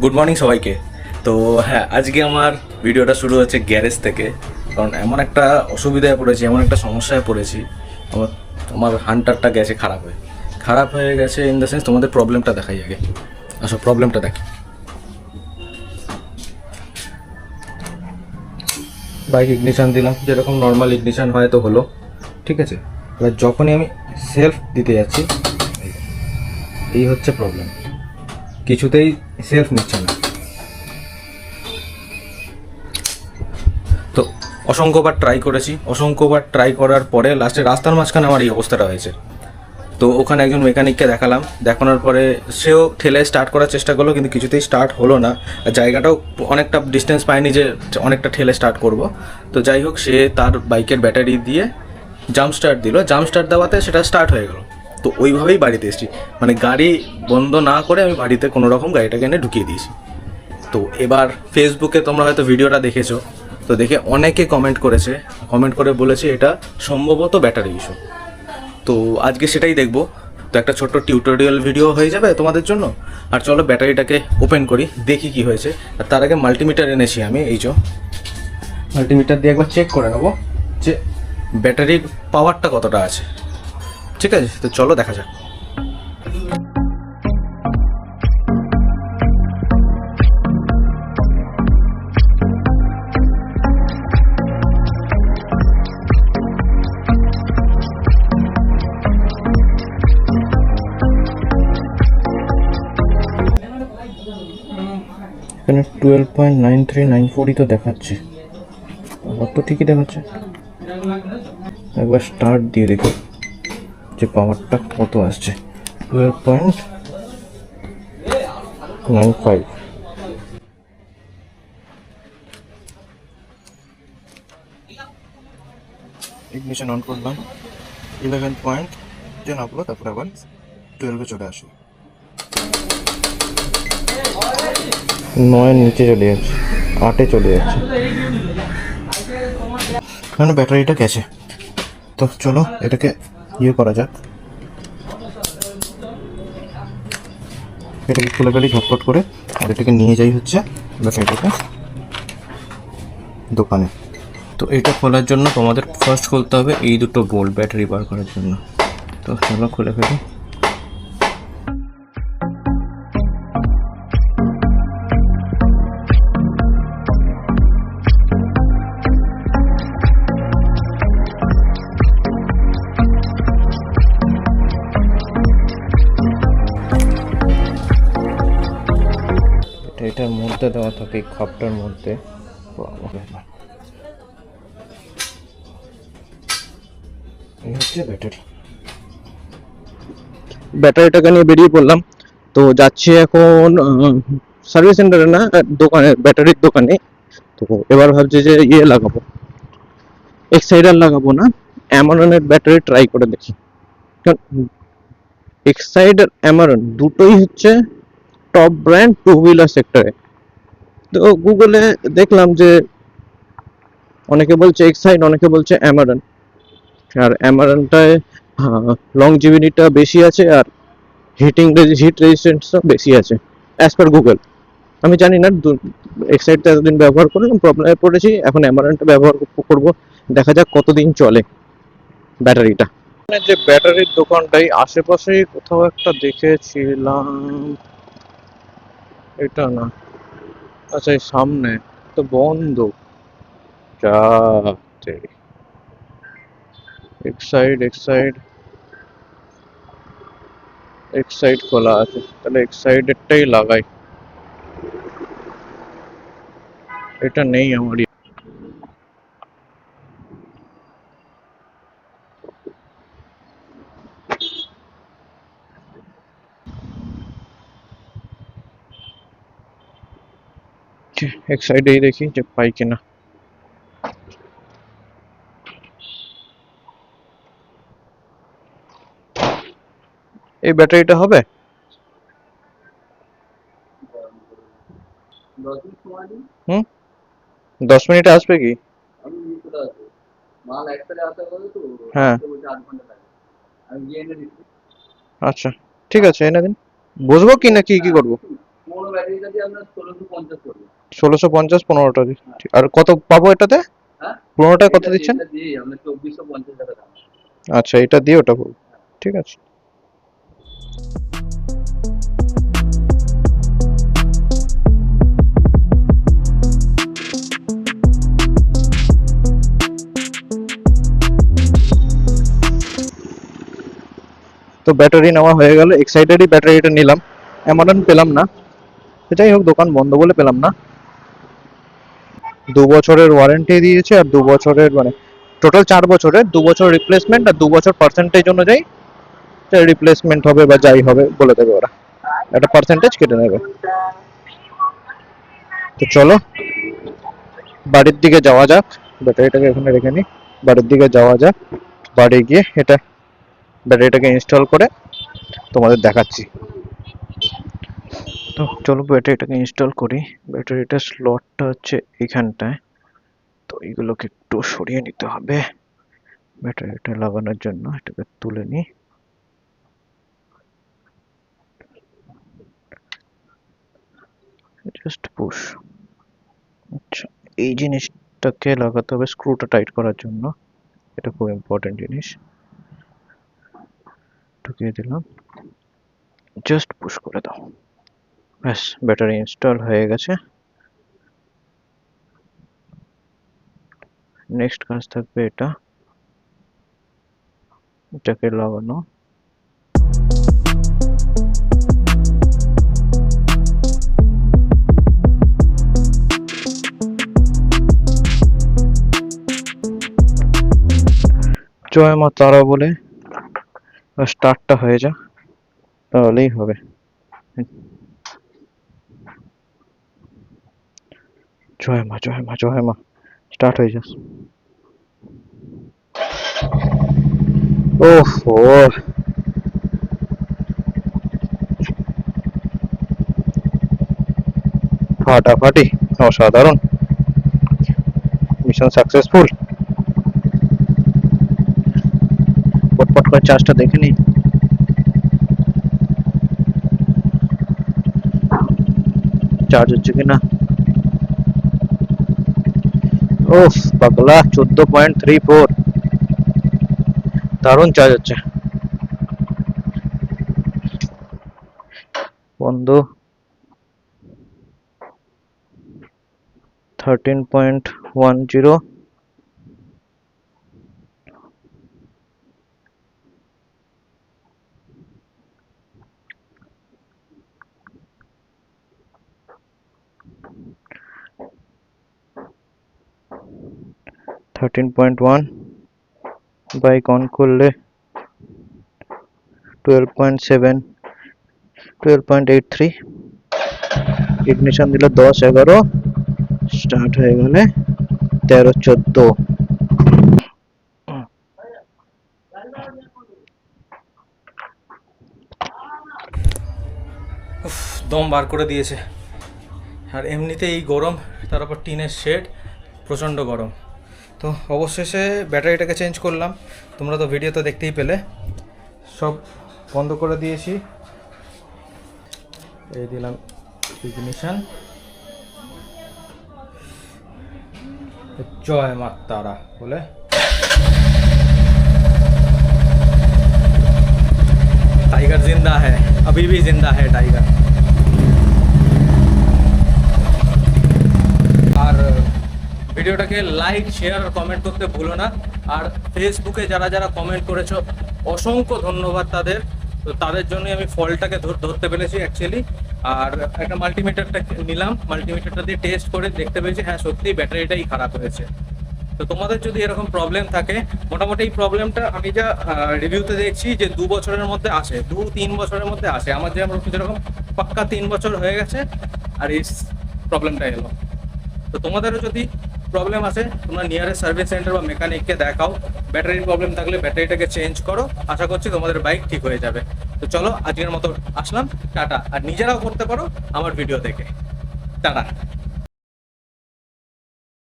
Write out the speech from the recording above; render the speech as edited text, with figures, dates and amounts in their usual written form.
Good morning সবাইকে। তো হ্যাঁ, আজকে আমার ভিডিওটা শুরু হচ্ছে গ্যারেজ থেকে। কারণ এমন একটা অসুবিধায় পড়েছি, এমন একটা সমস্যায় পড়েছি। আমার আমার হান্টারটা গেছে খারাপ হয়ে গেছে। ইন দ্য সেন্স, তোমাদের প্রবলেমটা দেখাই আগে। আসো প্রবলেমটা দেখি। বাইক ইগনিশান দিলাম, যেরকম নর্মাল ইগনিশান হয় তো হলো, ঠিক আছে। এবার যখনই আমি সেলফ দিতে যাচ্ছি, এই হচ্ছে প্রবলেম, কিছুতেই সেলফ নিচ্ছে না। তো অসংখ্যবার ট্রাই করার পরে লাস্টে রাস্তার মাঝখানে আমার এই অবস্থাটা হয়েছে। তো ওখানে একজন মেকানিককে দেখালাম, দেখানোর পরে সেও ঠেলে স্টার্ট করার চেষ্টা করলো, কিন্তু কিছুতেই স্টার্ট হলো না। আর জায়গাটাও অনেকটা ডিস্টেন্স পায়নি যে অনেকটা ঠেলে স্টার্ট করব। তো যাই হোক, সে তার বাইকের ব্যাটারি দিয়ে জাম্প স্টার্ট দিল, জাম্প স্টার্ট দেওয়াতে সেটা স্টার্ট হয়ে গেল। তো ওইভাবেই বাড়িতে এসেছি, মানে গাড়ি বন্ধ না করে আমি বাড়িতে কোনো রকম গাড়িটাকে এনে ঢুকিয়ে দিয়েছি। তো এবার ফেসবুকে তোমরা হয়তো ভিডিওটা দেখেছো, তো দেখে অনেকে কমেন্ট করে বলেছে এটা সম্ভবত ব্যাটারি ইস্যু। তো আজকে সেটাই দেখবো। তো একটা ছোট্ট টিউটোরিয়াল ভিডিও হয়ে যাবে তোমাদের জন্য। আর চলো ব্যাটারিটাকে ওপেন করি, দেখি কি হয়েছে। আর তার আগে মাল্টিমিটার এনেছি আমি, এই যে মাল্টিমিটার দিয়ে একবার চেক করে নেবো যে ব্যাটারির পাওয়ারটা কতটা আছে। ঠিক আছে, তো চলো দেখা যাক। এখানে 12.9394 তো দেখাচ্ছে, আমার তো ঠিকই দেখাচ্ছে। একবার স্টার্ট দিয়ে দেখো যে পাওয়ারটা কত আসছে। 12.95। ইগনিশন অন করলাম, 11 পয়েন্ট, দেন আপলো, তারপর আবার 12-এ চলে আসি। 9-এর নিচে চলে যাচ্ছে, 8-এ চলে যাচ্ছে, মানে ব্যাটারিটা গেছে। তো চলো এটাকে ইয়ে করা যাক, এটাকে খুলে ফেলি ঝটপট করে। আর এটাকে নিয়ে যাই হচ্ছে ব্যাটারিটাকে দোকানে। তো এটা খোলার জন্য তোমাদের ফার্স্ট খুলতে হবে এই দুটো বোল্ট, ব্যাটারি বার করার জন্য। তো চলো খুলে ফেলি। এটার মধ্যে দেওয়া থাকে, এই খাপটার মধ্যে। এই হচ্ছে ব্যাটারিটাকে নিয়ে বেরিয়ে পড়লাম। তো যাচ্ছি এখন সার্ভিস সেন্টারে না, দোকানে, ব্যাটারির দোকানে। তো এবার ভাবছি যে ইয়ে লাগাবো, এক্সাইডার লাগাবো না, অ্যামারনের ব্যাটারি ট্রাই করে দেখি। এক্সাইড আর অ্যামারন দুটোই হচ্ছে টপ ব্র্যান্ড টু হুইলার সেক্টরে। তো গুগলে দেখলাম যে অনেকে বলছে এক্সাইড, অনেকে বলছে অ্যামারন। আর অ্যামারনটায় লংজিভিটিটা বেশি আছে, আর হিট রেজিস্ট্যান্সও বেশি আছে অ্যাজ পার গুগল। আমি জানি না, এক্সাইডটা এতদিন ব্যবহার করলাম, প্রবলেমে পড়েছি, এখন অ্যামারনটা ব্যবহার করব, দেখা যাক কতদিন চলে ব্যাটারিটা। যে ব্যাটারির দোকানটাই আশেপাশেই কোথাও একটা দেখেছিলাম, এটা না, আচ্ছা এই সামনে তো বন্ধ। যাতে এক্সাইড খোলা আছে, তাহলে এক্সাইডেরটাই লাগাই। এটা নেই আমার। এক্সাইডেই দেখি যে পাই কিনা। এই ব্যাটারিটা হবে? হুম, 10 মিনিটে আসবে কি? হ্যাঁ, আচ্ছা ঠিক আছে, এনে দিন। বসবো কি না কি কি করবো? ব্যাটারিটা দিয়ে আপনার 1650 পড়বে। 1650 15টা দিয়ে। আর কত পাবো এটাতে? হ্যাঁ 15টায় কত দিচ্ছেন? এটা দিয়ে আমরা 2450 টাকা দাম। আচ্ছা, এটা দিয়ে ওটা বলবো, ঠিক আছে। তো ব্যাটারি নেওয়া হয়ে গেল, এক্সাইটেডই ব্যাটারিটা নিলাম, এমন পেলাম না, যাই হোক দোকান বন্ধ বলে পেলাম না। 2 বছরের ওয়ারেন্টি দিয়েছে, আর 2 বছরের মানে টোটাল 4 বছরের, 2 বছর রিপ্লেসমেন্ট আর 2 বছর পার্সেন্টেজ অনুযায়ী রিপ্লেসমেন্ট হবে বা যাই হবে বলে দেবে ওরা, একটা পার্সেন্টেজ কেটে নেবে। তো চলো বাড়ির দিকে যাওয়া যাক, ব্যাটারিটাকে এখানে রেখে নিই, বাড়ির দিকে যাওয়া যাক। বাড়ি গিয়ে এটা ব্যাটারিটাকে ইনস্টল করে তোমাদের দেখাচ্ছি। তো চলো ব্যাটারিটাকে ইনস্টল করি। ব্যাটারিটার স্লটটা হচ্ছে এখানটায়, তো এগুলোকে একটু সরিয়ে নিতে হবে ব্যাটারিটা লাগানোর জন্য। এটাকে তুলে নিই, জাস্ট পুশ। আচ্ছা, এই জিনিসটাকে লাগাতে হবে স্ক্রুটা টাইট করার জন্য, এটা খুব ইম্পর্টেন্ট জিনিস। ঢুকিয়ে দিলাম, জাস্ট পুশ করে দাও, ব্যাস ব্যাটারি ইনস্টল হয়ে গেছে। নেক্সট কাজ থাকবে এটাকে লাগানো। জয় মা তারা বলে স্টার্টটা হয়ে যা, তাহলেই হবে। জয় মা জয় মা জয় মা, স্টার্ট হয়ে যা। ওহো, ফাটাফাটি, অসাধারণ, মিশন সাকসেসফুল। পটপট করে চার্জটা দেখে নিই। চার্জ হচ্ছে কিনা। ওফ পাগলা, 14.34, দারুণ চার্জ হচ্ছে বন্ধু। 13.10, বাইক অন করলে 12.7, 12.83, ইগনিশন দিলে 10-11, স্টার্ট হয়ে গেলে 13-14। দম বার করে দিয়েছে। আর এমনিতে এই গরম, তার উপর টিনের শেড, প্রচণ্ড গরম। তো অবশেষে ব্যাটারিটাকে চেঞ্জ করলাম, তোমরা তো ভিডিওতে দেখতেই পেলে। সব বন্ধ করে দিয়েছি, এই দিলাম ইগনিশন। জয় মা তারা বলে टाइगर जिंदा है, अभी भी जिंदा है टाइगर। আর ভিডিওটাকে লাইক শেয়ার আর কমেন্ট করতে ভুলো না। আর ফেসবুকে যারা যারা কমেন্ট করেছো অসংখ্য ধন্যবাদ তাদের। তো তাদের জন্যই আমি ফলটাকে ধরতে পেরেছি অ্যাকচুয়ালি। আর একটা মাল্টিমিটারটা নিলাম, মাল্টিমিটারটা দিয়ে টেস্ট করে দেখতে পেয়েছি হ্যাঁ সত্যি ব্যাটারিটাই খারাপ হয়েছে। তো তোমাদের যদি এরকম প্রবলেম থাকে, মোটামুটি এই প্রবলেমটা আমি যা রিভিউতে দেখছি যে 2 বছরের মধ্যে আসে, 2-3 বছরের মধ্যে আসে। আমার যেরকম পাক্কা 3 বছর হয়ে গেছে আর এই প্রবলেমটা এলো। তো তোমাদেরও যদি প্রবলেম আসে তোমরা নিয়ারেস্ট সার্ভিস সেন্টার বা মেকানিককে দেখাও। ব্যাটারির প্রবলেম থাকলে ব্যাটারিটাকে চেঞ্জ করো, আশা করছি তোমাদের বাইক ঠিক হয়ে যাবে। তো চলো আজকের মতো আসলাম, টাটা। আর নিজেরাও করতে পারো আমার ভিডিও দেখে, টাটা।